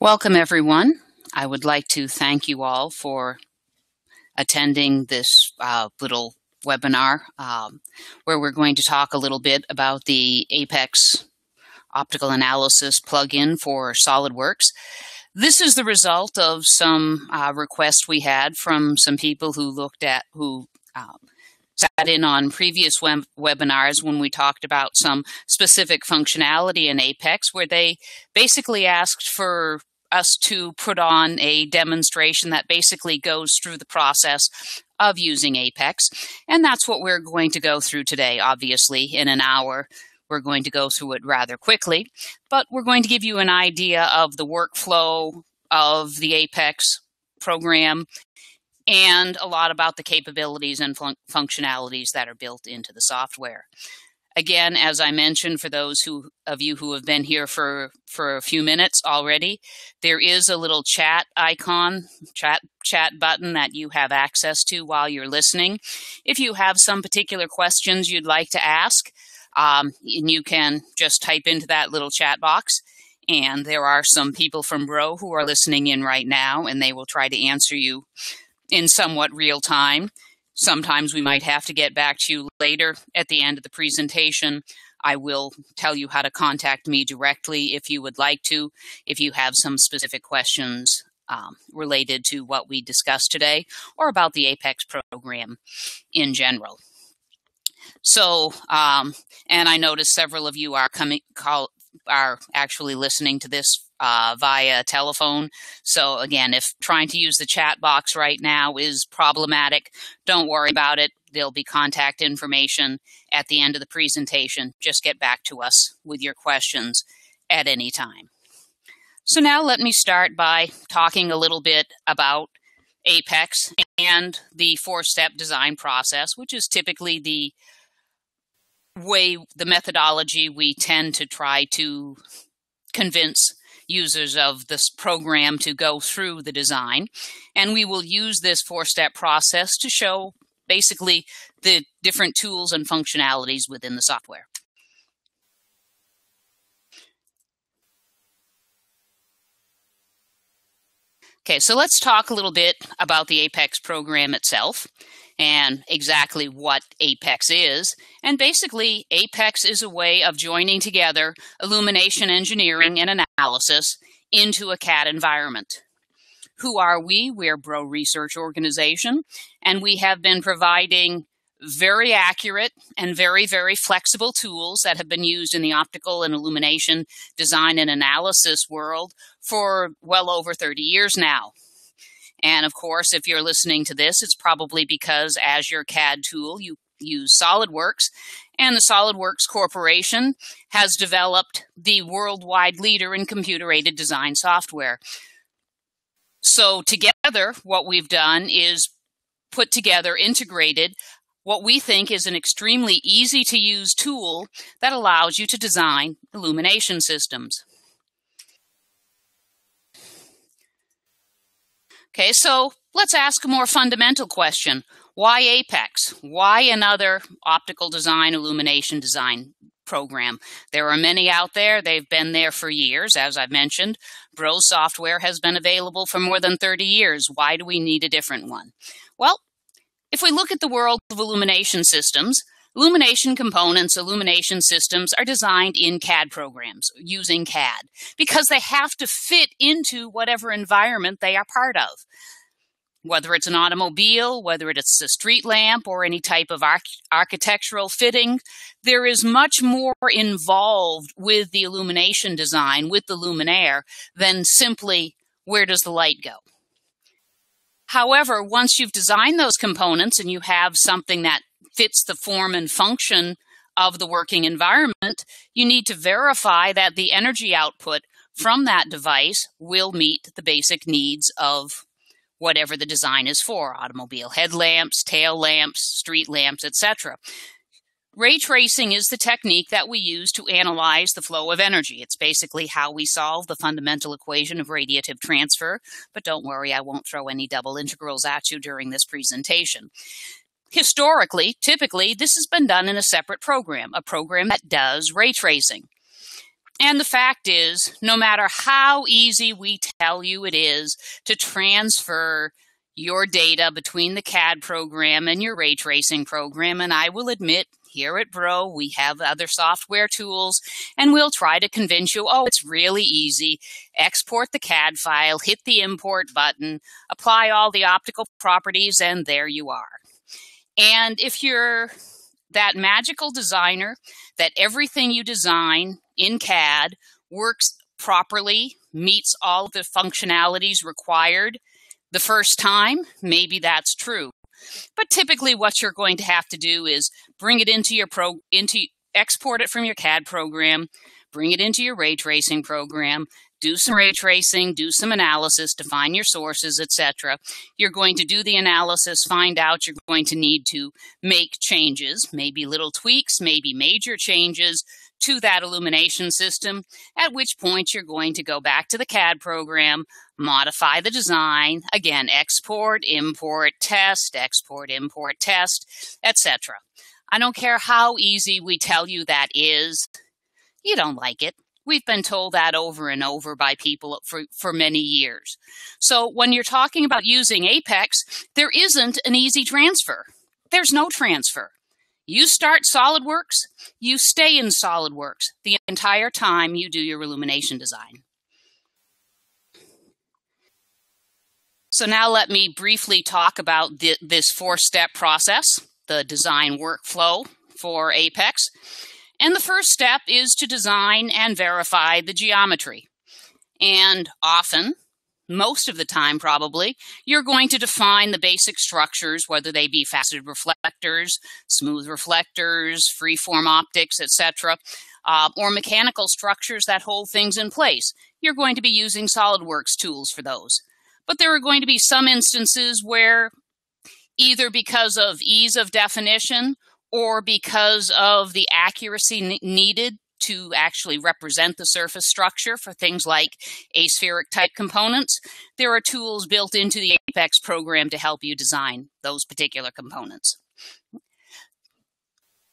Welcome, everyone. I would like to thank you all for attending this little webinar where we're going to talk a little bit about the Apex optical analysis plugin for SOLIDWORKS. This is the result of some requests we had from some people who sat in on previous webinars when we talked about some specific functionality in Apex, where they basically asked for us to put on a demonstration that basically goes through the process of using Apex. And that's what we're going to go through today. Obviously, in an hour, we're going to go through it rather quickly, but we're going to give you an idea of the workflow of the Apex program and a lot about the capabilities and functionalities that are built into the software. Again, as I mentioned, for those of you who have been here for a few minutes already, there is a little chat icon, chat button that you have access to while you're listening. If you have some particular questions you'd like to ask, you can just type into that little chat box. And there are some people from Breault who are listening in right now, and they will try to answer you in somewhat real time. Sometimes we might have to get back to you later at the end of the presentation. I will tell you how to contact me directly if you would like to, if you have some specific questions related to what we discussed today or about the Apex program in general. So, and I noticed several of you are actually listening to this via telephone. So again, if trying to use the chat box right now is problematic, don't worry about it. There'll be contact information at the end of the presentation. Just get back to us with your questions at any time. So now let me start by talking a little bit about Apex and the four-step design process, which is typically the methodology we tend to try to convince users of this program to go through the design. And we will use this four-step process to show basically the different tools and functionalities within the software. Okay, so let's talk a little bit about the Apex program itself and exactly what Apex is. And basically, Apex is a way of joining together illumination engineering and analysis into a CAD environment. Who are we? We're Breault Research Organization, and we have been providing very accurate and very, very flexible tools that have been used in the optical and illumination design and analysis world for well over 30 years now. And of course, if you're listening to this, it's probably because as your CAD tool, you use SOLIDWORKS, and the SOLIDWORKS Corporation has developed the worldwide leader in computer-aided design software. So together, what we've done is put together, integrated, what we think is an extremely easy-to-use tool that allows you to design illumination systems. Okay, so let's ask a more fundamental question. Why Apex? Why another optical design, illumination design program? There are many out there. They've been there for years. As I've mentioned, Breault software has been available for more than 30 years. Why do we need a different one? Well, if we look at the world of illumination systems, illumination components, illumination systems are designed in CAD programs using CAD because they have to fit into whatever environment they are part of. Whether it's an automobile, whether it's a street lamp or any type of architectural fitting, there is much more involved with the illumination design, with the luminaire, than simply where does the light go. However, once you've designed those components and you have something that fits the form and function of the working environment, you need to verify that the energy output from that device will meet the basic needs of whatever the design is for: automobile headlamps, tail lamps, street lamps, etc. Ray tracing is the technique that we use to analyze the flow of energy. It's basically how we solve the fundamental equation of radiative transfer, but don't worry, I won't throw any double integrals at you during this presentation. Historically, typically, this has been done in a separate program, a program that does ray tracing. And the fact is, no matter how easy we tell you it is to transfer your data between the CAD program and your ray tracing program, and I will admit, here at Breault, we have other software tools, and we'll try to convince you, oh, it's really easy. Export the CAD file, hit the import button, apply all the optical properties, and there you are. And if you're that magical designer, that everything you design in CAD works properly, meets all the functionalities required the first time, maybe that's true. But typically what you're going to have to do is bring it into your export it from your CAD program, bring it into your ray tracing program, do some ray tracing, do some analysis, define your sources, etc. You're going to do the analysis, find out you're going to need to make changes, maybe little tweaks, maybe major changes to that illumination system, at which point you're going to go back to the CAD program, modify the design, again, export, import, test, etc. I don't care how easy we tell you that is, you don't like it. We've been told that over and over by people for many years. So when you're talking about using Apex, there isn't an easy transfer. There's no transfer. You start SOLIDWORKS, you stay in SOLIDWORKS the entire time you do your illumination design. So now let me briefly talk about this four-step process, the design workflow for Apex. And the first step is to design and verify the geometry. And often, most of the time probably, you're going to define the basic structures, whether they be faceted reflectors, smooth reflectors, freeform optics, etc., or mechanical structures that hold things in place. You're going to be using SOLIDWORKS tools for those. But there are going to be some instances where, either because of ease of definition or because of the accuracy needed to actually represent the surface structure for things like aspheric type components, there are tools built into the Apex program to help you design those particular components.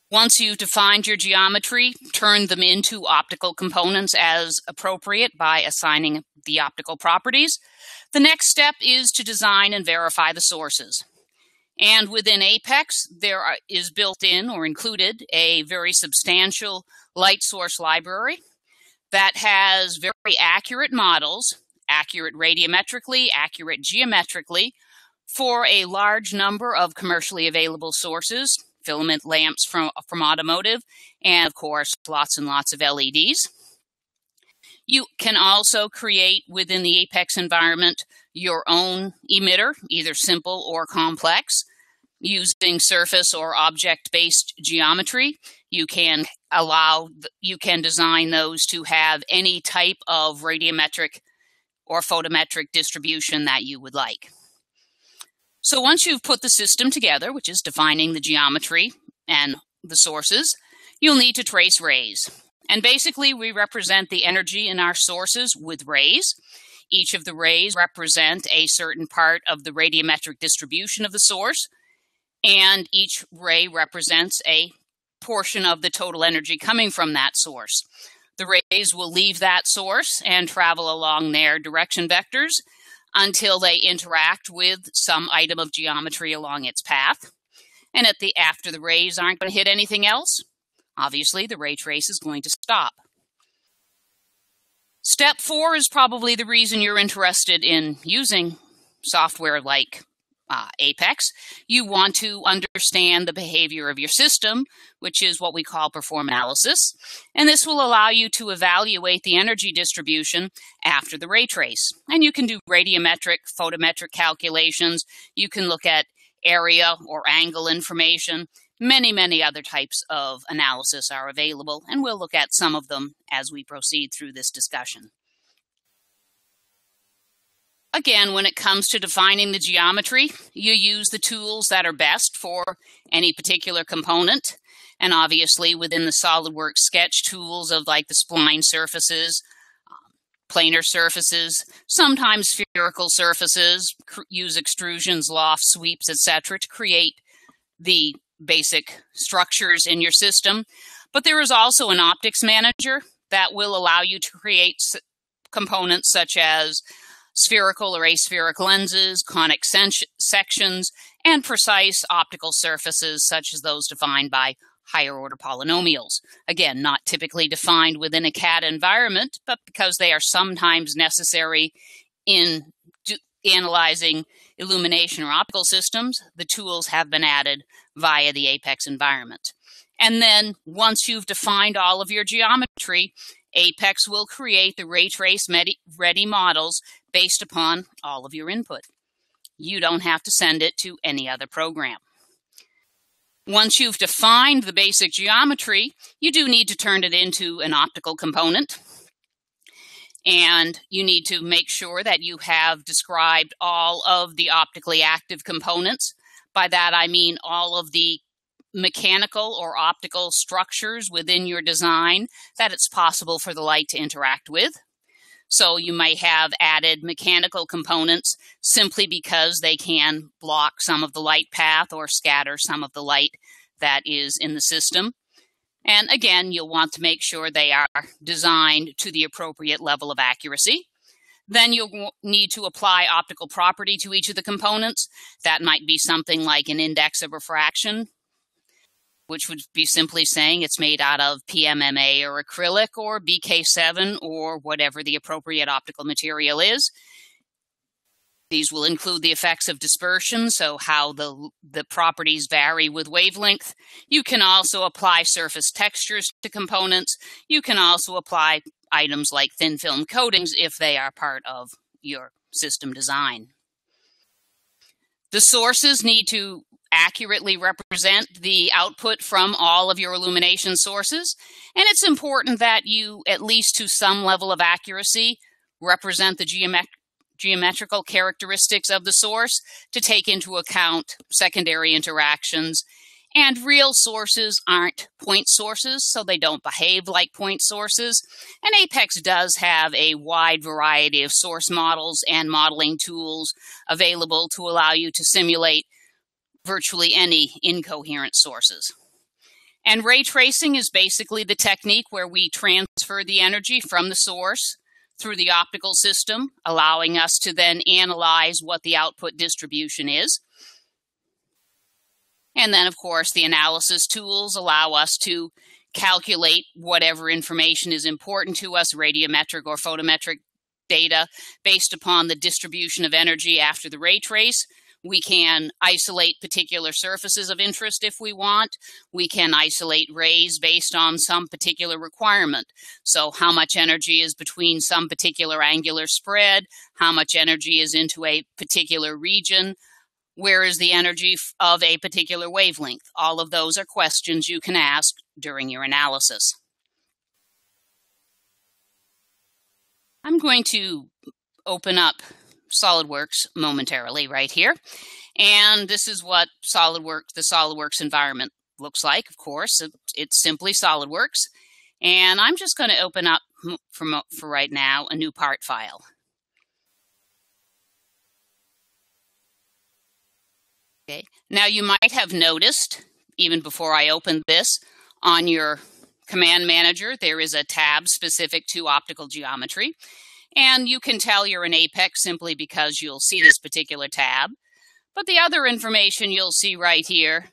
Once you've defined your geometry, turn them into optical components as appropriate by assigning the optical properties. The next step is to design and verify the sources. And within Apex, there is built in or included a very substantial light source library that has very accurate models, accurate radiometrically, accurate geometrically, for a large number of commercially available sources, filament lamps from automotive, and of course, lots and lots of LEDs. You can also create within the Apex environment your own emitter, either simple or complex. Using surface or object-based geometry, you can design those to have any type of radiometric or photometric distribution that you would like. So once you've put the system together, which is defining the geometry and the sources, you'll need to trace rays. And basically, we represent the energy in our sources with rays. Each of the rays represent a certain part of the radiometric distribution of the source, and each ray represents a portion of the total energy coming from that source. The rays will leave that source and travel along their direction vectors until they interact with some item of geometry along its path. And after the rays aren't going to hit anything else, obviously the ray trace is going to stop. Step 4 is probably the reason you're interested in using software like Apex. You want to understand the behavior of your system, which is what we call perform analysis. And this will allow you to evaluate the energy distribution after the ray trace. And you can do radiometric, photometric calculations. You can look at area or angle information. Many, many other types of analysis are available, and we'll look at some of them as we proceed through this discussion. Again, when it comes to defining the geometry, you use the tools that are best for any particular component. And obviously within the SOLIDWORKS Sketch tools of like the spline surfaces, planar surfaces, sometimes spherical surfaces, use extrusions, lofts, sweeps, etc. to create the basic structures in your system. But there is also an optics manager that will allow you to create components such as spherical or aspheric lenses, conic sections, and precise optical surfaces such as those defined by higher order polynomials. Again, not typically defined within a CAD environment, but because they are sometimes necessary in analyzing illumination or optical systems, the tools have been added via the Apex environment. And then once you've defined all of your geometry, Apex will create the ray trace ready models based upon all of your input. You don't have to send it to any other program. Once you've defined the basic geometry, you do need to turn it into an optical component. And you need to make sure that you have described all of the optically active components. By that, I mean all of the mechanical or optical structures within your design that it's possible for the light to interact with. So you might have added mechanical components simply because they can block some of the light path or scatter some of the light that is in the system. And again, you'll want to make sure they are designed to the appropriate level of accuracy. Then you'll need to apply optical property to each of the components. That might be something like an index of refraction, which would be simply saying it's made out of PMMA or acrylic or BK7 or whatever the appropriate optical material is. These will include the effects of dispersion, so how the properties vary with wavelength. You can also apply surface textures to components. You can also apply items like thin film coatings if they are part of your system design. The sources need to accurately represent the output from all of your illumination sources, and it's important that you, at least to some level of accuracy, represent the geometrical characteristics of the source to take into account secondary interactions. And real sources aren't point sources, so they don't behave like point sources. And Apex does have a wide variety of source models and modeling tools available to allow you to simulate virtually any incoherent sources. And ray tracing is basically the technique where we transfer the energy from the source through the optical system, allowing us to then analyze what the output distribution is. And then, of course, the analysis tools allow us to calculate whatever information is important to us, radiometric or photometric data, based upon the distribution of energy after the ray trace. We can isolate particular surfaces of interest if we want. We can isolate rays based on some particular requirement. So how much energy is between some particular angular spread, how much energy is into a particular region, where is the energy of a particular wavelength? All of those are questions you can ask during your analysis. I'm going to open up SOLIDWORKS momentarily right here. And this is what the SOLIDWORKS environment looks like, of course. It's simply SOLIDWORKS. And I'm just going to open up, for right now, a new part file. Okay. Now you might have noticed, even before I opened this, on your command manager, there is a tab specific to optical geometry. And you can tell you're in Apex simply because you'll see this particular tab. But the other information you'll see right here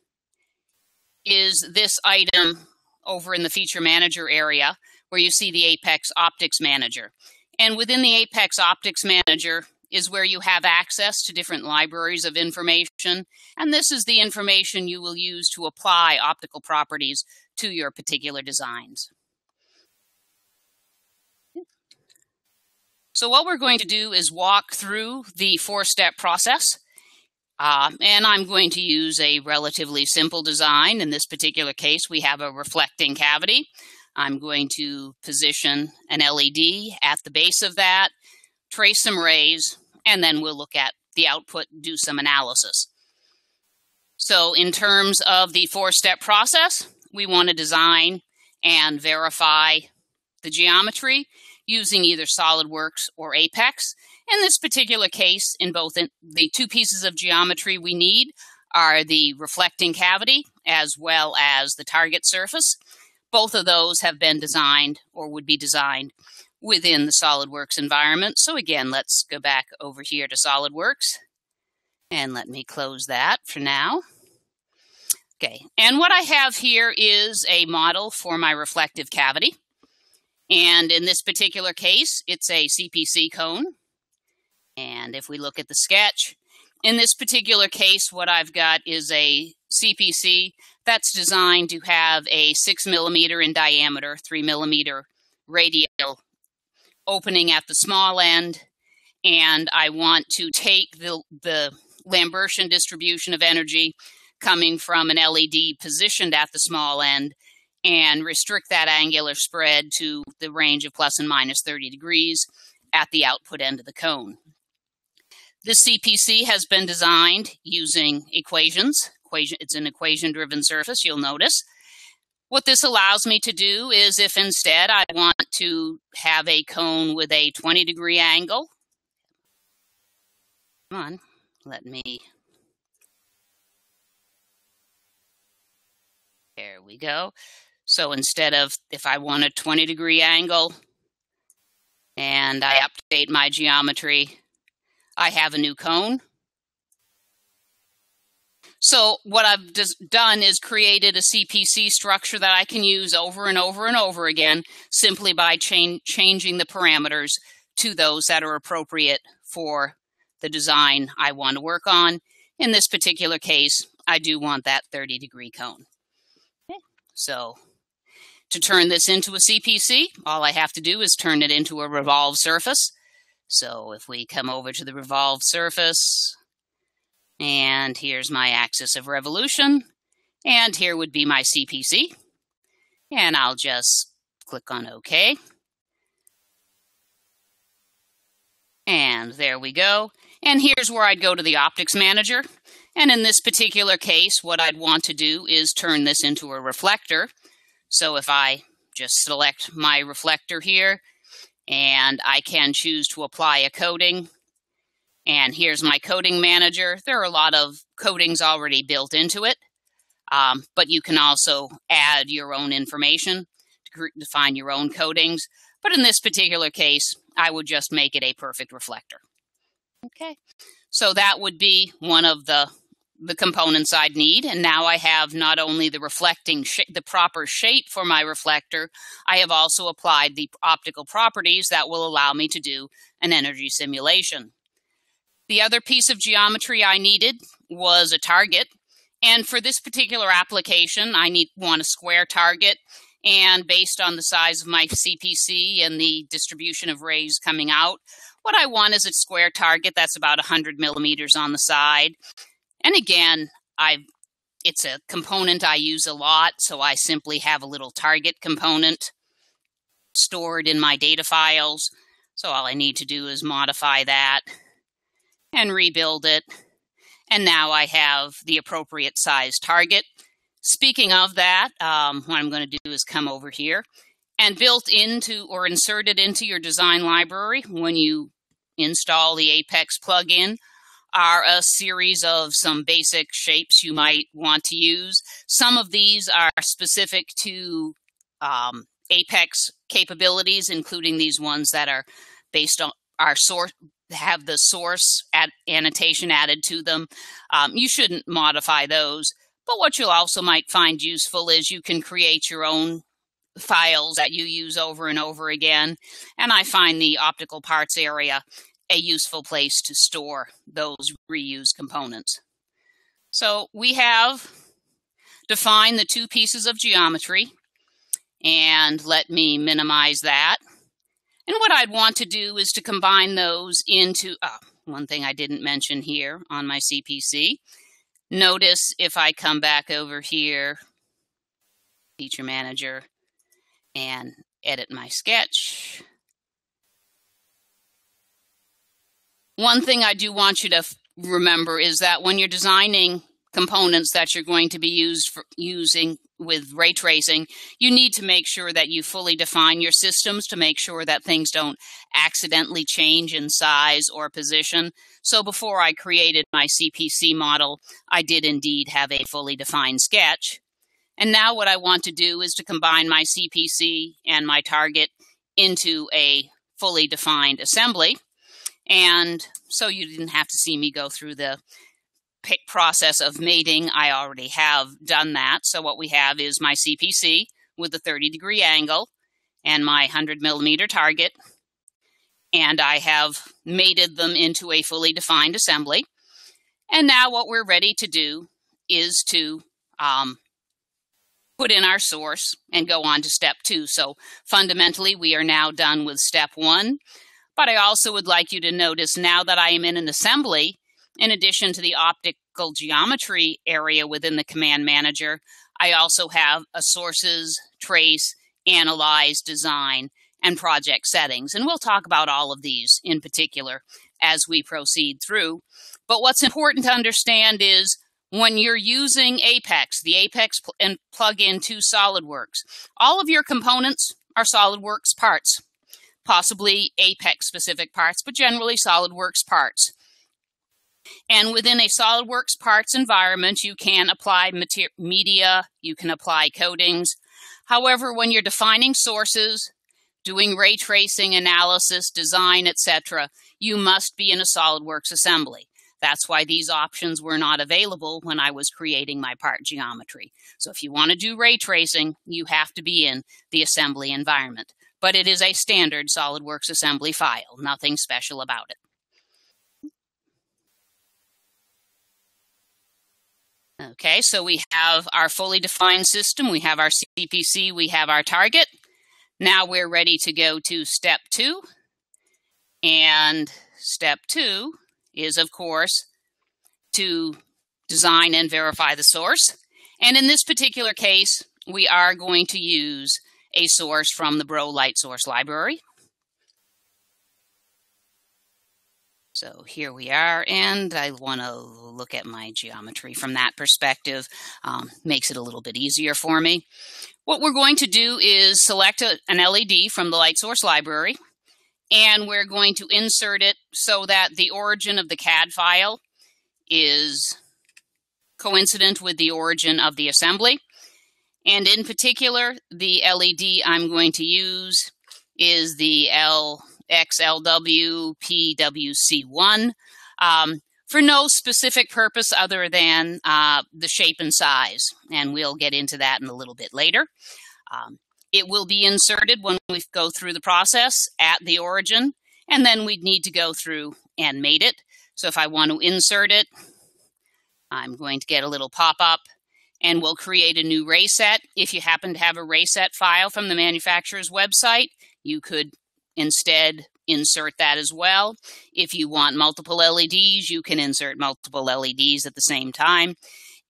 is this item over in the Feature Manager area where you see the Apex Optics Manager. And within the Apex Optics Manager is where you have access to different libraries of information. And this is the information you will use to apply optical properties to your particular designs. So what we're going to do is walk through the four-step process. And I'm going to use a relatively simple design. In this particular case, we have a reflecting cavity. I'm going to position an LED at the base of that, trace some rays, and then we'll look at the output and do some analysis. So in terms of the four-step process, we want to design and verify the geometry using either SOLIDWORKS or Apex. In this particular case, the two pieces of geometry we need are the reflecting cavity as well as the target surface. both of those have been designed or would be designed within the SOLIDWORKS environment. So again, let's go back over here to SOLIDWORKS and let me close that for now. Okay, and what I have here is a model for my reflective cavity. And in this particular case, it's a CPC cone. And if we look at the sketch, in this particular case, what I've got is a CPC that's designed to have a 6 millimeter in diameter, 3 millimeter radial opening at the small end. And I want to take the Lambertian distribution of energy coming from an LED positioned at the small end and restrict that angular spread to the range of plus and minus 30 degrees at the output end of the cone. This CPC has been designed using equations. It's an equation-driven surface, you'll notice. What this allows me to do is if instead I want to have a cone with a 20-degree angle, come on, let me, there we go. So instead of, if I want a 20-degree angle and I update my geometry, I have a new cone. So what I've done is created a CPC structure that I can use over and over and over again simply by changing the parameters to those that are appropriate for the design I want to work on. In this particular case, I do want that 30-degree cone. Okay. So to turn this into a CPC, all I have to do is turn it into a revolved surface. So if we come over to the revolved surface, and here's my axis of revolution, and here would be my CPC, and I'll just click on OK. And there we go. And here's where I'd go to the Optics Manager. And in this particular case, what I'd want to do is turn this into a reflector. So if I just select my reflector here, and I can choose to apply a coating. And here's my coating manager. There are a lot of coatings already built into it, but you can also add your own information to define your own coatings. But in this particular case, I would just make it a perfect reflector. Okay, so that would be one of the components I'd need. And now I have not only the the proper shape for my reflector, I have also applied the optical properties that will allow me to do an energy simulation. The other piece of geometry I needed was a target. And for this particular application, I want a square target. And based on the size of my CPC and the distribution of rays coming out, what I want is a square target that's about 100 millimeters on the side. And again, it's a component I use a lot, so I simply have a little target component stored in my data files. So all I need to do is modify that and rebuild it. And now I have the appropriate size target. Speaking of that, what I'm going to do is come over here and built into or inserted into your design library when you install the Apex plugin are a series of some basic shapes you might want to use. Some of these are specific to Apex capabilities, including these ones that are based on our source, have the source annotation added to them. You shouldn't modify those, but what you also might find useful is you can create your own files that you use over and over again, and I find the optical parts area a useful place to store those reused components. So we have defined the two pieces of geometry, and let me minimize that. And what I'd want to do is to combine those into, one thing I didn't mention here on my CPC. Notice if I come back over here, Feature Manager, and edit my sketch. One thing I do want you to remember is that when you're designing components that you're going to be using with ray tracing, you need to make sure that you fully define your systems to make sure that things don't accidentally change in size or position. So before I created my CPC model, I did indeed have a fully defined sketch. And now what I want to do is to combine my CPC and my target into a fully defined assembly. And so you didn't have to see me go through the process of mating. I already have done that. So what we have is my CPC with a 30-degree angle and my 100-millimeter target. And I have mated them into a fully defined assembly. And now what we're ready to do is to put in our source and go on to step 2. So fundamentally, we are now done with step 1. But I also would like you to notice now that I am in an assembly, in addition to the optical geometry area within the command manager, I also have a sources, trace, analyze, design, and project settings. And we'll talk about all of these in particular as we proceed through. But what's important to understand is when you're using Apex, the Apex and plug-in to SOLIDWORKS, all of your components are SOLIDWORKS parts, possibly Apex-specific parts, but generally SOLIDWORKS parts. And within a SOLIDWORKS parts environment, you can apply media, you can apply coatings. However, when you're defining sources, doing ray tracing, analysis, design, etc., you must be in a SOLIDWORKS assembly. That's why these options were not available when I was creating my part geometry. So if you want to do ray tracing, you have to be in the assembly environment. But it is a standard SOLIDWORKS assembly file, nothing special about it. Okay, so we have our fully defined system, we have our CPC, we have our target. Now we're ready to go to step 2. And step 2 is, of course, to design and verify the source. And in this particular case, we are going to use a source from the Breault Light Source Library. So here we are, and I want to look at my geometry from that perspective. Makes it a little bit easier for me. What we're going to do is select an LED from the Light Source Library, and we're going to insert it so that the origin of the CAD file is coincident with the origin of the assembly. And in particular, the LED I'm going to use is the XLW-PWC1 for no specific purpose other than the shape and size. And we'll get into that in a little bit later. It will be inserted when we go through the process at the origin, and then we'd need to go through and mate it. So if I want to insert it, I'm going to get a little pop-up, and we'll create a new ray set. If you happen to have a ray set file from the manufacturer's website, you could instead insert that as well. If you want multiple LEDs, you can insert multiple LEDs at the same time.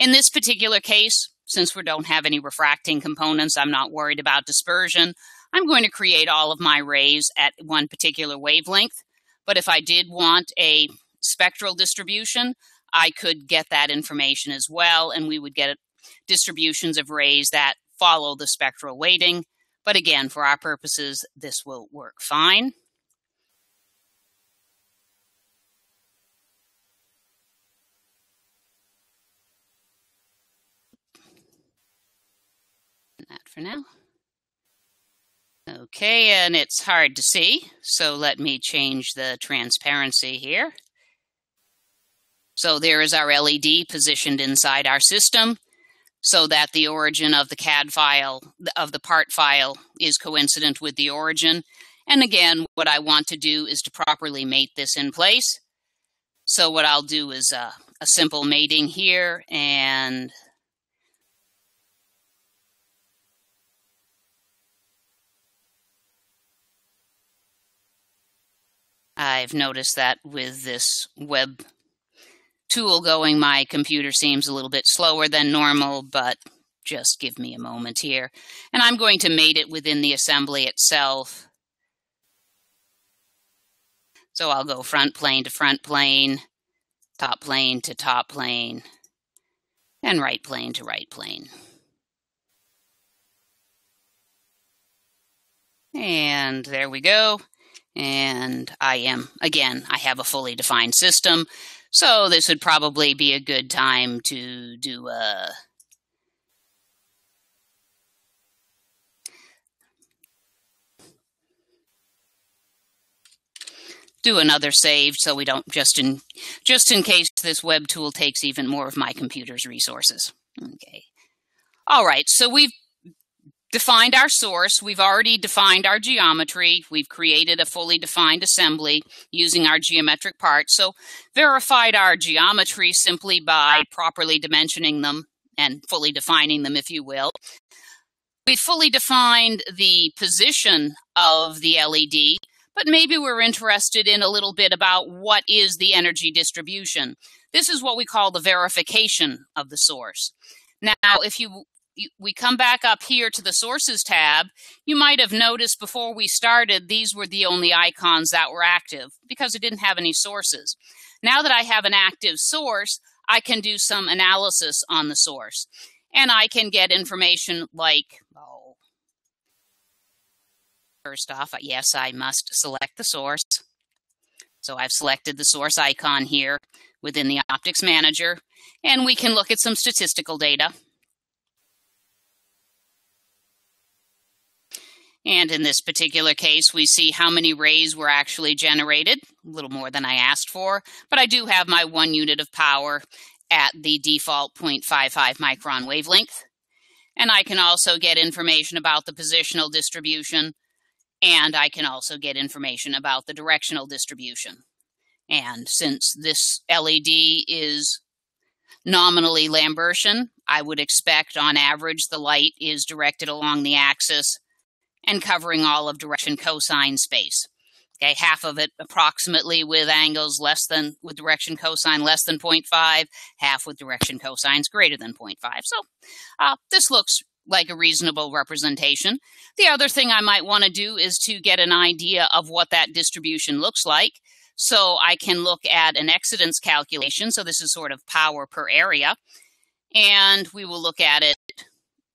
In this particular case, since we don't have any refracting components, I'm not worried about dispersion. I'm going to create all of my rays at one particular wavelength. But if I did want a spectral distribution, I could get that information as well, and we would get distributions of rays that follow the spectral weighting. But again, for our purposes, this will work fine. That for now. Okay, and it's hard to see, so let me change the transparency here. So there is our LED positioned inside our system so that the origin of the CAD file, of the part file, is coincident with the origin. And again, what I want to do is to properly mate this in place. So what I'll do is a simple mating here, and I've noticed that with this web tool going, my computer seems a little bit slower than normal, but just give me a moment here. And I'm going to mate it within the assembly itself. So I'll go front plane to front plane, top plane to top plane, and right plane to right plane. And there we go. And I have a fully defined system. So this would probably be a good time to do a do another save so we don't, just in case this web tool takes even more of my computer's resources. Okay. All right, so we've defined our source. We've already defined our geometry. We've created a fully defined assembly using our geometric parts. So verified our geometry simply by properly dimensioning them and fully defining them, if you will. We've fully defined the position of the LED, but maybe we're interested in a little bit about what is the energy distribution. This is what we call the verification of the source. Now, if we come back up here to the Sources tab, you might have noticed before we started, these were the only icons that were active because it didn't have any sources. Now that I have an active source, I can do some analysis on the source. And I can get information like, first off, yes, I must select the source. So I've selected the source icon here within the Optics Manager, and we can look at some statistical data. And in this particular case, we see how many rays were actually generated, a little more than I asked for, but I do have my 1 unit of power at the default 0.55 micron wavelength. And I can also get information about the positional distribution, and I can also get information about the directional distribution. And since this LED is nominally Lambertian, I would expect on average the light is directed along the axis and covering all of direction cosine space. Okay, half of it approximately with angles with direction cosine less than 0.5, half with direction cosines greater than 0.5. So this looks like a reasonable representation. The other thing I might want to do is to get an idea of what that distribution looks like. So I can look at an excidence calculation. So this is sort of power per area. And we will look at it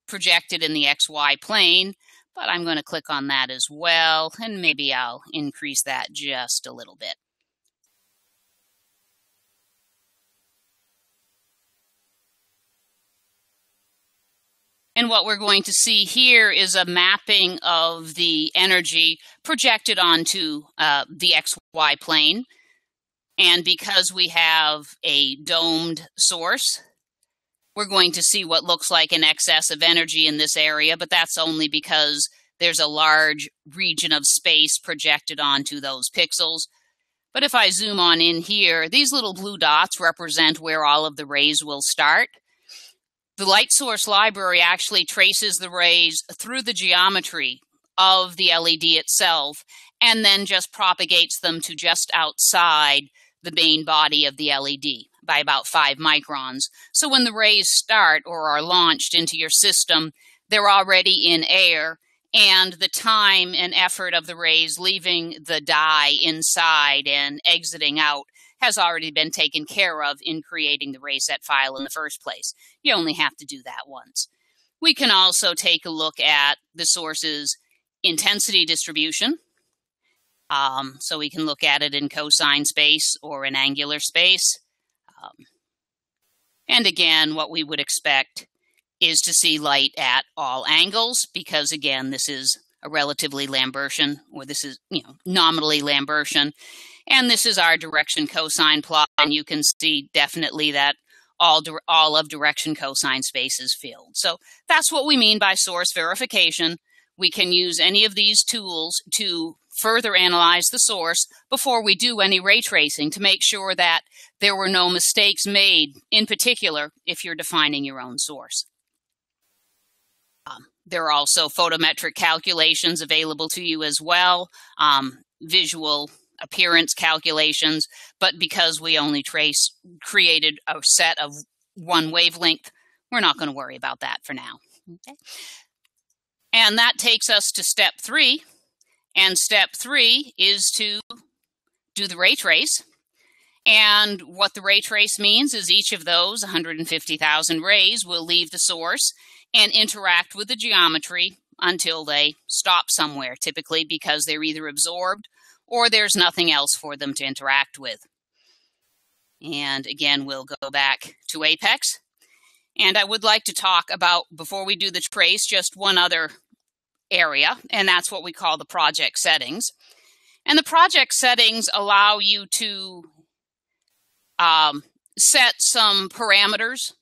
projected in the XY plane. But I'm going to click on that as well, and maybe I'll increase that just a little bit. And what we're going to see here is a mapping of the energy projected onto the XY plane. And because we have a domed source, we're going to see what looks like an excess of energy in this area, but that's only because there's a large region of space projected onto those pixels. But if I zoom on in here, these little blue dots represent where all of the rays will start. The light source library actually traces the rays through the geometry of the LED itself and then just propagates them to just outside the main body of the LED by about 5 microns. So when the rays start or are launched into your system, they're already in air, and the time and effort of the rays leaving the die inside and exiting out has already been taken care of in creating the rayset file in the first place. You only have to do that once. We can also take a look at the source's intensity distribution. So we can look at it in cosine space or in angular space. And again, what we would expect is to see light at all angles because, again, this is a relatively Lambertian, or this is, nominally Lambertian. And this is our direction cosine plot, and you can see definitely that all of direction cosine space is filled. So that's what we mean by source verification. We can use any of these tools to further analyze the source before we do any ray tracing to make sure that there were no mistakes made, in particular, if you're defining your own source. There are also photometric calculations available to you as well, visual appearance calculations, but because we only created a set of 1 wavelength, we're not going to worry about that for now. Okay. And that takes us to step 3. And step 3 is to do the ray trace. And what the ray trace means is each of those 150,000 rays will leave the source and interact with the geometry until they stop somewhere, typically because they're either absorbed or there's nothing else for them to interact with. And again, we'll go back to Apex. And I would like to talk about, before we do the trace, just one other area, and that's what we call the project settings. And the project settings allow you to set some parameters.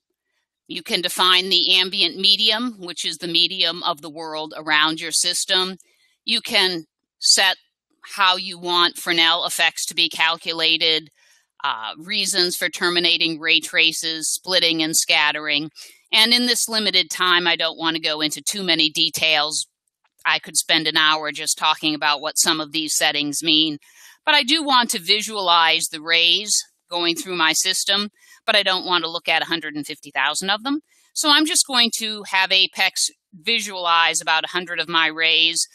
You can define the ambient medium, which is the medium of the world around your system. You can set how you want Fresnel effects to be calculated, reasons for terminating ray traces, splitting and scattering. And in this limited time, I don't want to go into too many details. I could spend an hour just talking about what some of these settings mean. But I do want to visualize the rays going through my system, but I don't want to look at 150,000 of them. So I'm just going to have Apex visualize about 100 of my rays.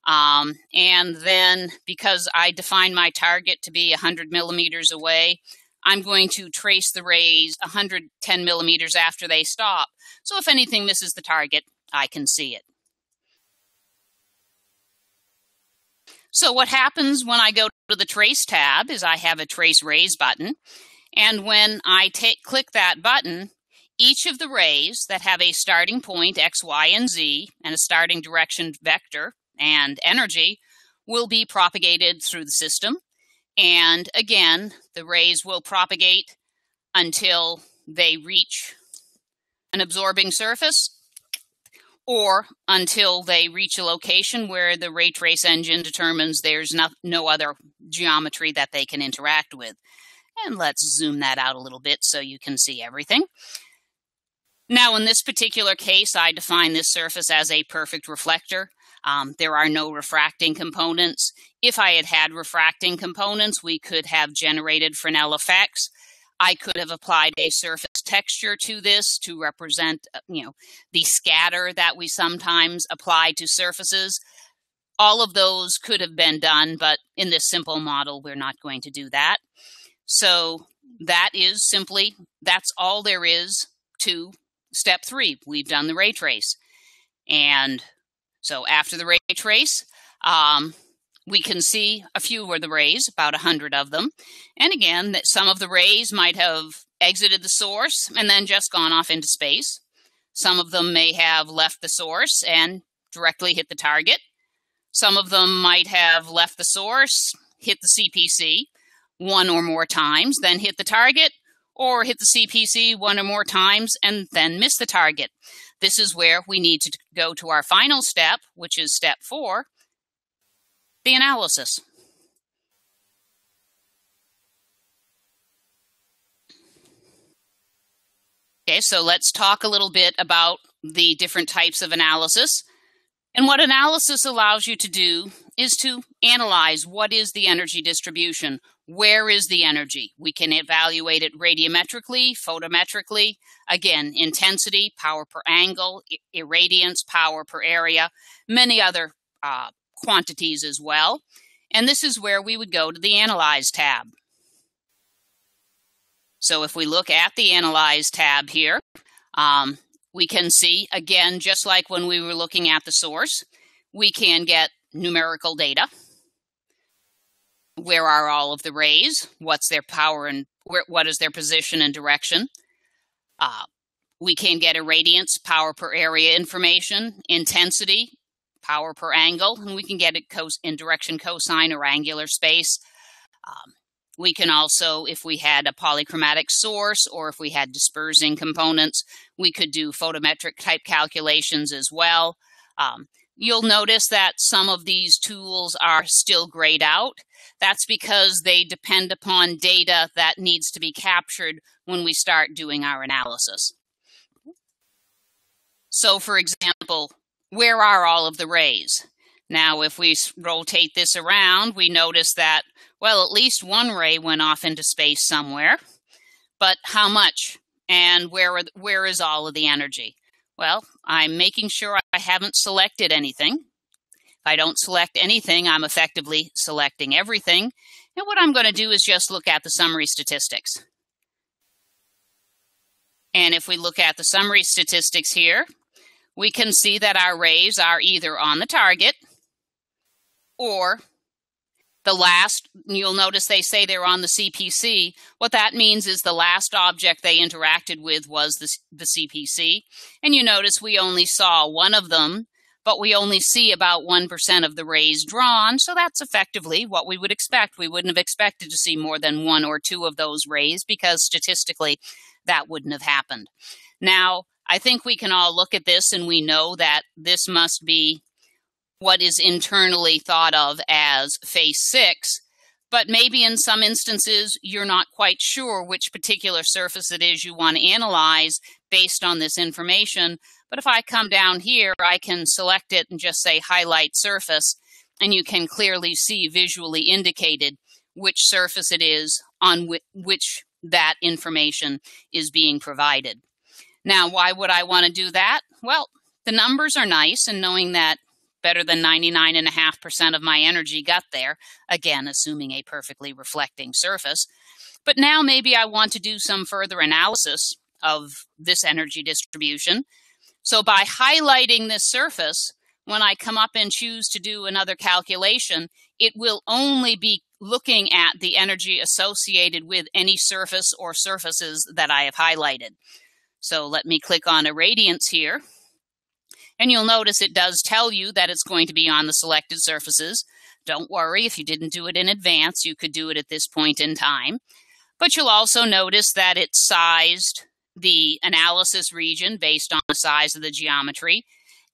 And then because I define my target to be 100 millimeters away, I'm going to trace the rays 110 millimeters after they stop. So if anything misses the target, I can see it. So what happens when I go to the Trace tab is I have a Trace Rays button. And when I click that button, each of the rays that have a starting point, X, Y, and Z, and a starting direction vector and energy will be propagated through the system. And again, the rays will propagate until they reach an absorbing surface, or until they reach a location where the ray trace engine determines there's no other geometry that they can interact with. And let's zoom that out a little bit so you can see everything. Now, in this particular case, I define this surface as a perfect reflector. There are no refracting components. If I had refracting components, we could have generated Fresnel effects. I could have applied a surface texture to this to represent, the scatter that we sometimes apply to surfaces. All of those could have been done, but in this simple model, we're not going to do that. So that's all there is to step 3. We've done the ray trace. And so after the ray trace, we can see a few of the rays, about 100 of them. And again, that some of the rays might have exited the source and then just gone off into space. Some of them may have left the source and directly hit the target. Some of them might have left the source, hit the CPC one or more times, then hit the target, or hit the CPC one or more times and then miss the target. This is where we need to go to our final step, which is step 4, the analysis. Okay, so let's talk a little bit about the different types of analysis. And what analysis allows you to do is to analyze what is the energy distribution. Where is the energy? We can evaluate it radiometrically, photometrically, again, intensity, power per angle, irradiance, power per area, many other quantities as well. And this is where we would go to the Analyze tab. So if we look at the Analyze tab here, we can see, again, just like when we were looking at the source, we can get numerical data. Where are all of the rays? What's their power and what is their position and direction? We can get irradiance, power per area information, intensity, power per angle, and we can get it in direction cosine or angular space. We can also, if we had a polychromatic source or if we had dispersing components, we could do photometric type calculations as well. You'll notice that some of these tools are still grayed out. That's because they depend upon data that needs to be captured when we start doing our analysis. So, for example, where are all of the rays? Now, if we rotate this around, we notice that, well, at least one ray went off into space somewhere. But how much? And where is all of the energy? Well, I'm making sure I haven't selected anything. If I don't select anything, I'm effectively selecting everything. And what I'm going to do is just look at the summary statistics. And if we look at the summary statistics here, we can see that our rays are either on the target or the last, you'll notice they say they're on the CPC. What that means is the last object they interacted with was the CPC. And you notice we only saw one of them, but we only see about 1% of the rays drawn, so that's effectively what we would expect. We wouldn't have expected to see more than 1 or 2 of those rays because statistically that wouldn't have happened. Now, I think we can all look at this and we know that this must be what is internally thought of as phase 6, but maybe in some instances you're not quite sure which particular surface it is you want to analyze based on this information. But if I come down here, I can select it and just say highlight surface, and you can clearly see visually indicated which surface it is on which that information is being provided. Now, why would I want to do that? Well, the numbers are nice, and knowing that better than 99.5% of my energy got there, again, assuming a perfectly reflecting surface. But now maybe I want to do some further analysis of this energy distribution. So by highlighting this surface, when I come up and choose to do another calculation, it will only be looking at the energy associated with any surface or surfaces that I have highlighted. So let me click on irradiance here. And you'll notice it does tell you that it's going to be on the selected surfaces. Don't worry, if you didn't do it in advance, you could do it at this point in time. But you'll also notice that it sized the analysis region based on the size of the geometry.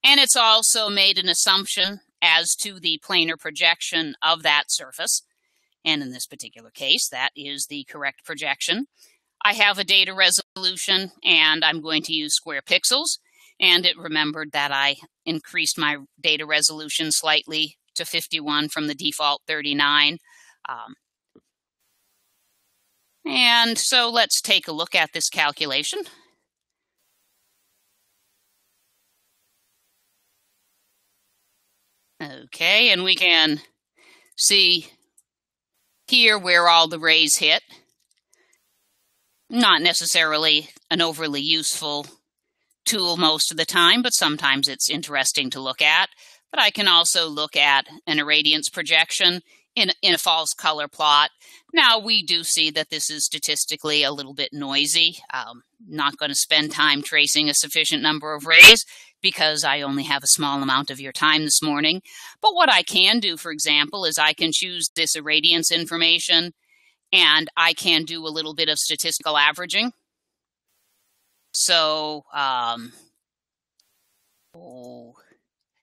And it's also made an assumption as to the planar projection of that surface. And in this particular case, that is the correct projection. I have a data resolution, and I'm going to use square pixels. And it remembered that I increased my data resolution slightly to 51 from the default 39. And so let's take a look at this calculation. Okay, and we can see here where all the rays hit. Not necessarily an overly useful tool most of the time, but sometimes it's interesting to look at. But I can also look at an irradiance projection in a false color plot. Now, we do see that this is statistically a little bit noisy. Not going to spend time tracing a sufficient number of rays because I only have a small amount of your time this morning. But what I can do, for example, is I can choose this irradiance information, and I can do a little bit of statistical averaging. So,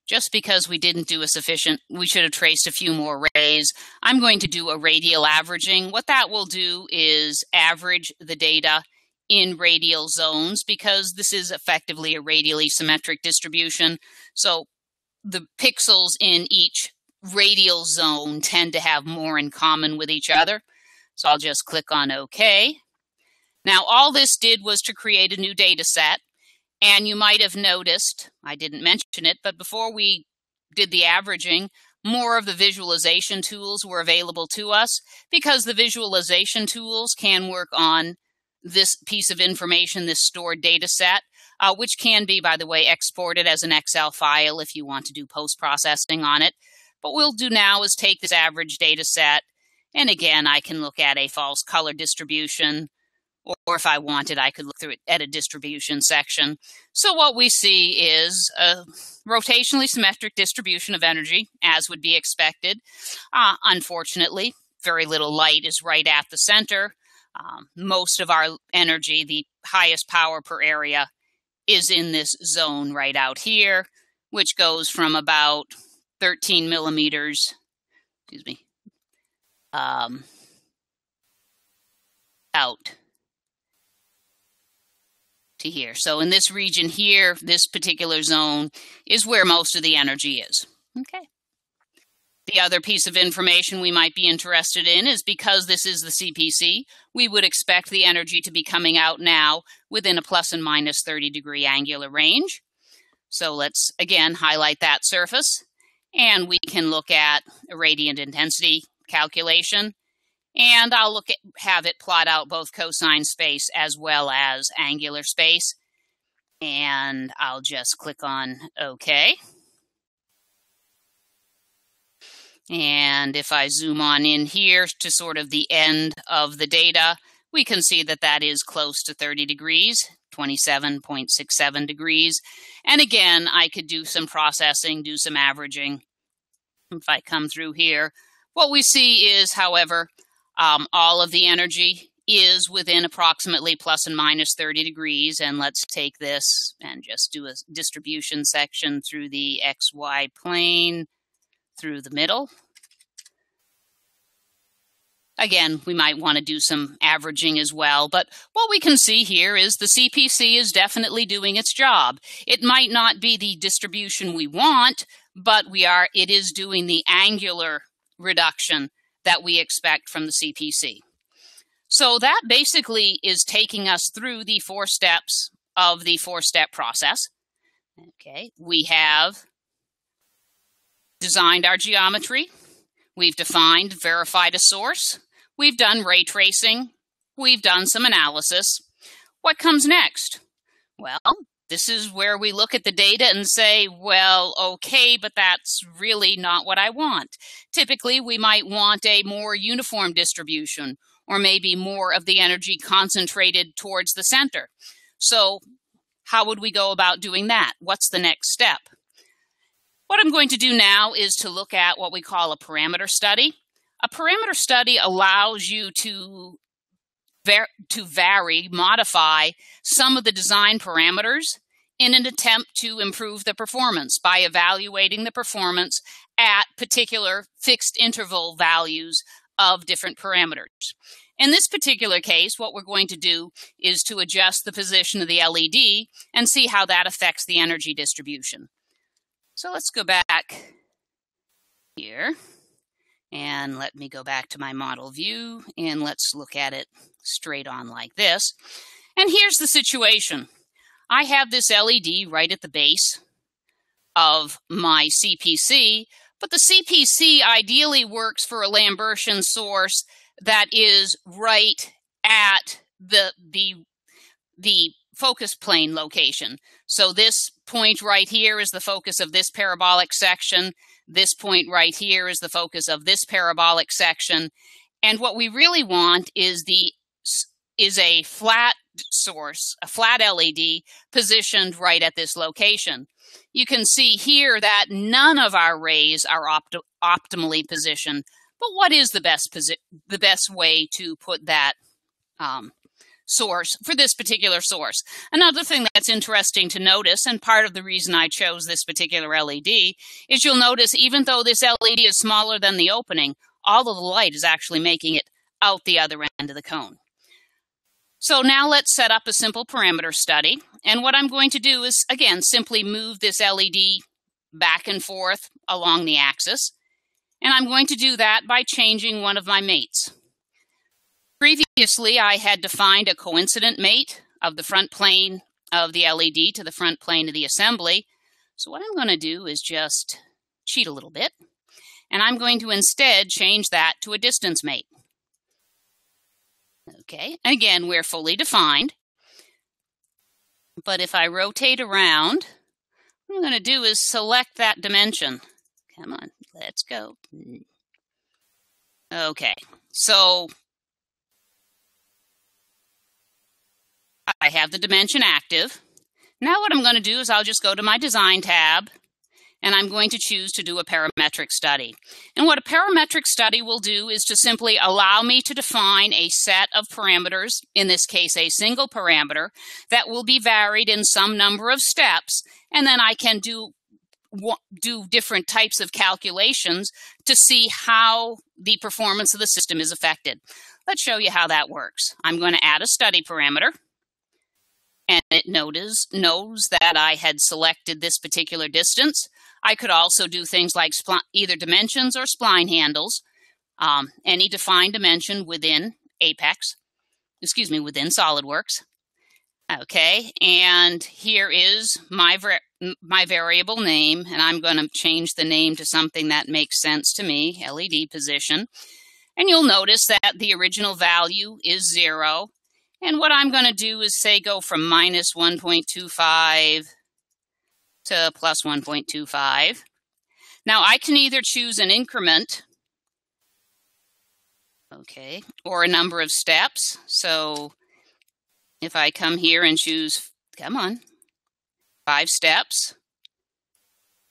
just because we didn't do a sufficient, we should have traced a few more rays. I'm going to do a radial averaging. What that will do is average the data in radial zones, because this is effectively a radially symmetric distribution. So the pixels in each radial zone tend to have more in common with each other. So I'll just click on OK. Now, all this did was to create a new data set. And you might have noticed, I didn't mention it, but before we did the averaging, more of the visualization tools were available to us, because the visualization tools can work on this piece of information, this stored data set, which can be, by the way, exported as an Excel file if you want to do post-processing on it. But what we'll do now is take this average data set, and again, I can look at a false color distribution, or if I wanted, I could look through it at a distribution section. So what we see is a rotationally symmetric distribution of energy, as would be expected. Unfortunately, very little light is right at the center. Most of our energy, the highest power per area, is in this zone right out here, which goes from about 13 millimeters, out to here. So in this region here, this particular zone is where most of the energy is. Okay. The other piece of information we might be interested in is, because this is the CPC, we would expect the energy to be coming out now within a plus and minus 30-degree angular range. So let's again highlight that surface, and we can look at a radiant intensity calculation. And I'll have it plot out both cosine space as well as angular space. And I'll just click on OK. And if I zoom on in here to sort of the end of the data, we can see that that is close to 30 degrees, 27.67 degrees. And again, I could do some processing, do some averaging. If I come through here, what we see is, however, all of the energy is within approximately plus and minus 30 degrees. And let's take this and just do a distribution section through the XY plane through the middle. Again, we might want to do some averaging as well, but what we can see here is the CPC is definitely doing its job. It might not be the distribution we want, but it is doing the angular reduction that we expect from the CPC. So that basically is taking us through the 4 steps of the 4-step process. Okay, we have designed our geometry. We've defined, verified a source. We've done ray tracing. We've done some analysis. What comes next? Well, this is where we look at the data and say, well, okay, but that's really not what I want. Typically, we might want a more uniform distribution, or maybe more of the energy concentrated towards the center. So how would we go about doing that? What's the next step? What I'm going to do now is to look at what we call a parameter study. A parameter study allows you to vary, modify some of the design parameters in an attempt to improve the performance by evaluating the performance at particular fixed interval values of different parameters. In this particular case, what we're going to do is to adjust the position of the LED and see how that affects the energy distribution. So let's go back here. And let me go back to my model view, and let's look at it straight on like this. And here's the situation. I have this LED right at the base of my CPC, but the CPC ideally works for a Lambertian source that is right at the focus plane location. So this point right here is the focus of this parabolic section. This point right here is the focus of this parabolic section. And what we really want is a flat source, a flat LED positioned right at this location. You can see here that none of our rays are optimally positioned. But what is the best way to put that source for this particular source? Another thing that's interesting to notice, and part of the reason I chose this particular LED, is you'll notice even though this LED is smaller than the opening, all of the light is actually making it out the other end of the cone. So now let's set up a simple parameter study. And what I'm going to do is, again, simply move this LED back and forth along the axis. And I'm going to do that by changing one of my mates. Previously, I had defined a coincident mate of the front plane of the LED to the front plane of the assembly. So what I'm going to do is just cheat a little bit, and I'm going to instead change that to a distance mate. Okay, again, we're fully defined. But if I rotate around, what I'm going to do is select that dimension. Come on, let's go. Okay, so I have the dimension active. Now what I'm going to do is I'll just go to my design tab, and I'm going to choose to do a parametric study. And what a parametric study will do is to simply allow me to define a set of parameters, in this case a single parameter, that will be varied in some number of steps, and then I can do different types of calculations to see how the performance of the system is affected. Let's show you how that works. I'm going to add a study parameter. And it knows that I had selected this particular distance. I could also do things like either dimensions or spline handles, any defined dimension within within SOLIDWORKS. Okay, and here is my variable name, and I'm going to change the name to something that makes sense to me, LED position. And you'll notice that the original value is 0. And what I'm going to do is say go from minus 1.25 to plus 1.25. Now I can either choose an increment Okay, or a number of steps. So if I come here and choose, 5 steps,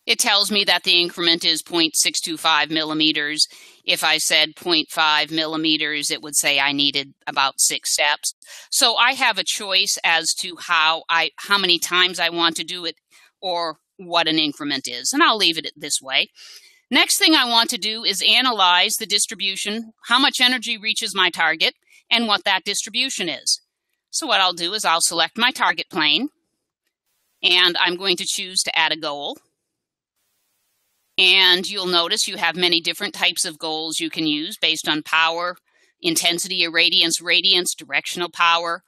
it tells me that the increment is 0.625 millimeters. If I said 0.5 millimeters, it would say I needed about 6 steps. So I have a choice as to how many times I want to do it or what an increment is, and I'll leave it this way. Next thing I want to do is analyze the distribution, how much energy reaches my target, and what that distribution is. So what I'll do is I'll select my target plane, and I'm going to choose to add a goal. And you'll notice you have many different types of goals you can use based on power, intensity, irradiance, radiance, directional power,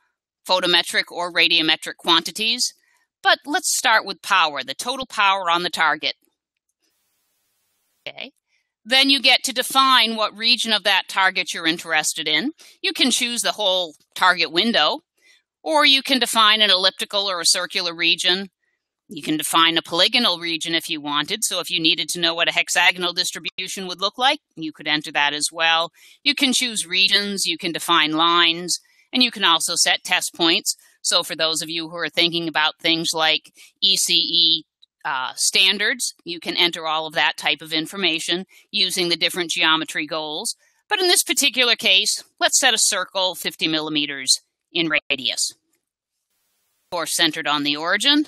photometric or radiometric quantities. But let's start with power, the total power on the target. Okay. Then you get to define what region of that target you're interested in. You can choose the whole target window, or you can define an elliptical or a circular region. You can define a polygonal region if you wanted. So if you needed to know what a hexagonal distribution would look like, you could enter that as well. You can choose regions, you can define lines, and you can also set test points. So for those of you who are thinking about things like ECE standards, you can enter all of that type of information using the different geometry goals. But in this particular case, let's set a circle 50 millimeters in radius. Of course, centered on the origin.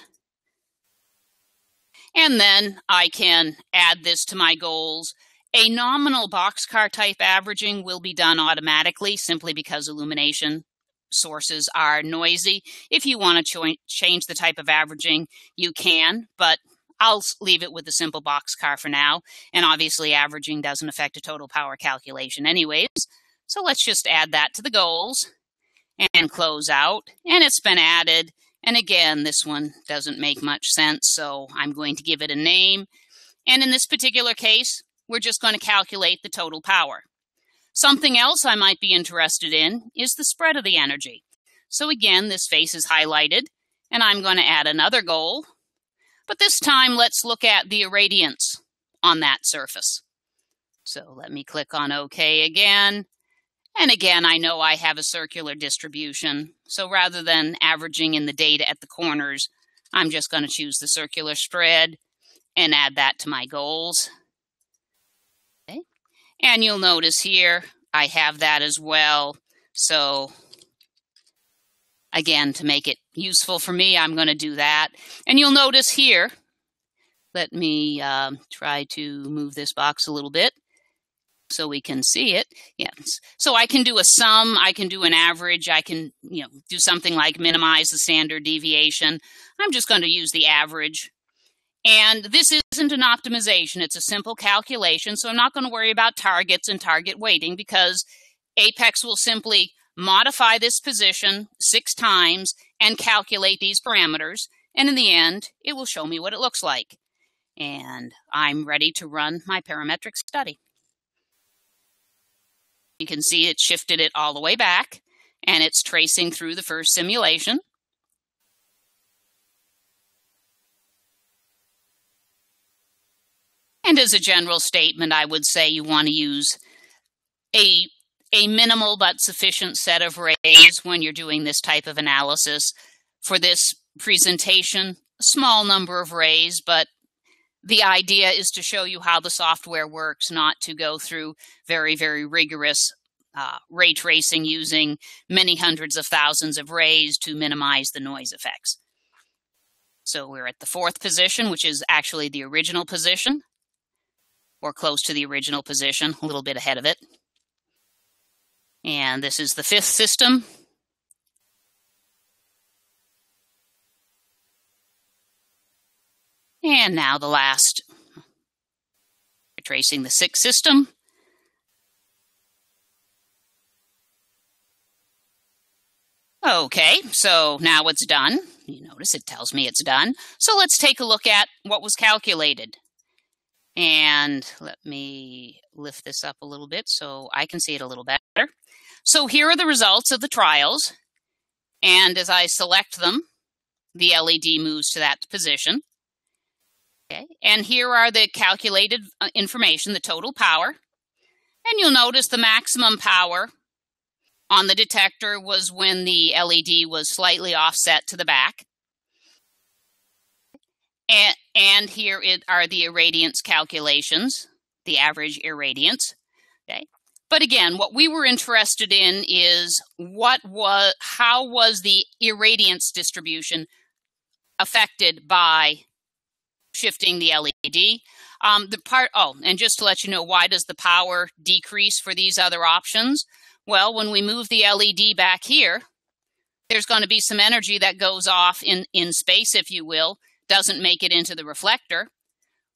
And then I can add this to my goals. A nominal boxcar type averaging will be done automatically simply because illumination sources are noisy. If you want to change the type of averaging, you can, but I'll leave it with the simple boxcar for now. And obviously averaging doesn't affect a total power calculation anyways. So let's just add that to the goals and close out. And it's been added. And again, this one doesn't make much sense, so I'm going to give it a name. And in this particular case, we're just going to calculate the total power. Something else I might be interested in is the spread of the energy. So again, this face is highlighted, and I'm going to add another goal. But this time, let's look at the irradiance on that surface. So let me click on OK again. And again, I know I have a circular distribution. So rather than averaging in the data at the corners, I'm just going to choose the circular spread and add that to my goals. Okay. And you'll notice here, I have that as well. So again, to make it useful for me, I'm going to do that. And you'll notice here, let me try to move this box a little bit so we can see it. Yes. So I can do a sum, I can do an average, I can do something like minimize the standard deviation. I'm just going to use the average. And this isn't an optimization, it's a simple calculation, so I'm not going to worry about targets and target weighting because Apex will simply modify this position 6 times and calculate these parameters, and in the end, it will show me what it looks like. And I'm ready to run my parametric study. You can see it shifted it all the way back, and it's tracing through the first simulation. And as a general statement, I would say you want to use a minimal but sufficient set of rays when you're doing this type of analysis. For this presentation, a small number of rays, but the idea is to show you how the software works, not to go through very, very rigorous ray tracing using many hundreds of thousands of rays to minimize the noise effects. So we're at the 4th position, which is actually the original position, or close to the original position, a little bit ahead of it. And this is the 5th system. And now the last, we're tracing the 6th system. Okay, so now it's done. You notice it tells me it's done. So let's take a look at what was calculated. And let me lift this up a little bit so I can see it a little better. So here are the results of the trials. And as I select them, the LED moves to that position. Okay. And here are the calculated information, the total power. And you'll notice the maximum power on the detector was when the LED was slightly offset to the back. And here are the irradiance calculations, the average irradiance. Okay. But again, what we were interested in is how was the irradiance distribution affected by shifting the LED. And just to let you know, why does the power decrease for these other options? Well, when we move the LED back here, there's going to be some energy that goes off in space, if you will, doesn't make it into the reflector.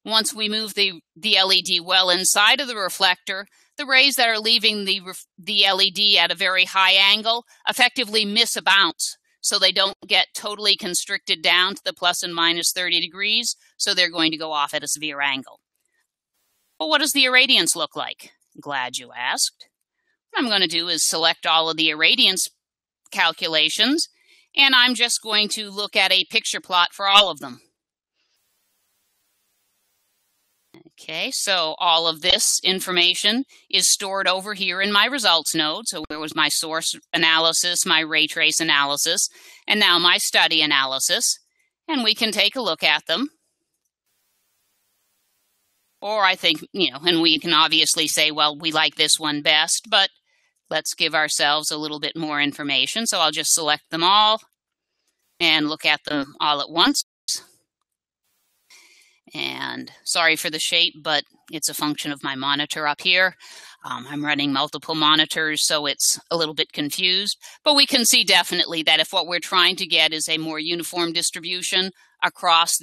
Once we move the LED well inside of the reflector, the rays that are leaving the LED at a very high angle effectively miss a bounce. So they don't get totally constricted down to the plus and minus 30 degrees, so they're going to go off at a severe angle. Well, what does the irradiance look like? Glad you asked. What I'm going to do is select all of the irradiance calculations, and I'm just going to look at a picture plot for all of them. Okay, so all of this information is stored over here in my results node. So there was my source analysis, my ray trace analysis, and now my study analysis. And we can take a look at them. Or I think, and we can obviously say, well, we like this one best, but let's give ourselves a little bit more information. So I'll just select them all and look at them all at once. And sorry for the shape, but it's a function of my monitor up here. I'm running multiple monitors, so it's a little bit confused. But we can see definitely that if what we're trying to get is a more uniform distribution across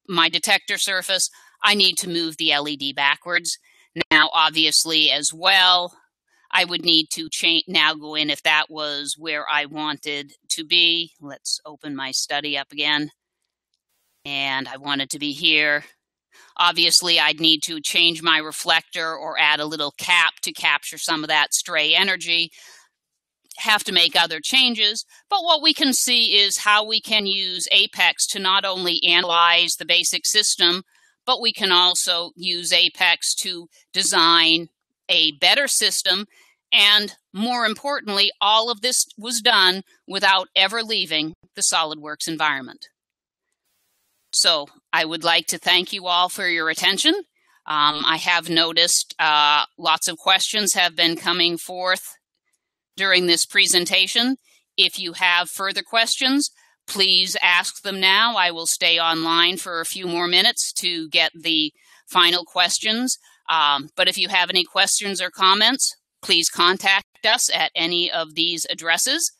my detector surface, I need to move the LED backwards. Now, obviously, as well, I would need to now go in if that was where I wanted to be. Let's open my study up again. And I want it to be here. Obviously, I'd need to change my reflector or add a little cap to capture some of that stray energy. Have to make other changes. But what we can see is how we can use Apex to not only analyze the basic system, but we can also use Apex to design a better system. And more importantly, all of this was done without ever leaving the SOLIDWORKS environment. So I would like to thank you all for your attention. I have noticed lots of questions have been coming forth during this presentation. If you have further questions, please ask them now. I will stay online for a few more minutes to get the final questions. But if you have any questions or comments, please contact us at any of these addresses.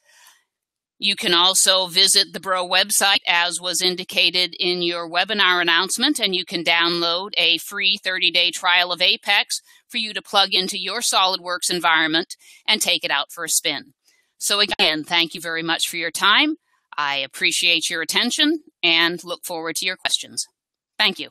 You can also visit the Breault website, as was indicated in your webinar announcement, and you can download a free 30-day trial of Apex for you to plug into your SOLIDWORKS environment and take it out for a spin. So again, thank you very much for your time. I appreciate your attention and look forward to your questions. Thank you.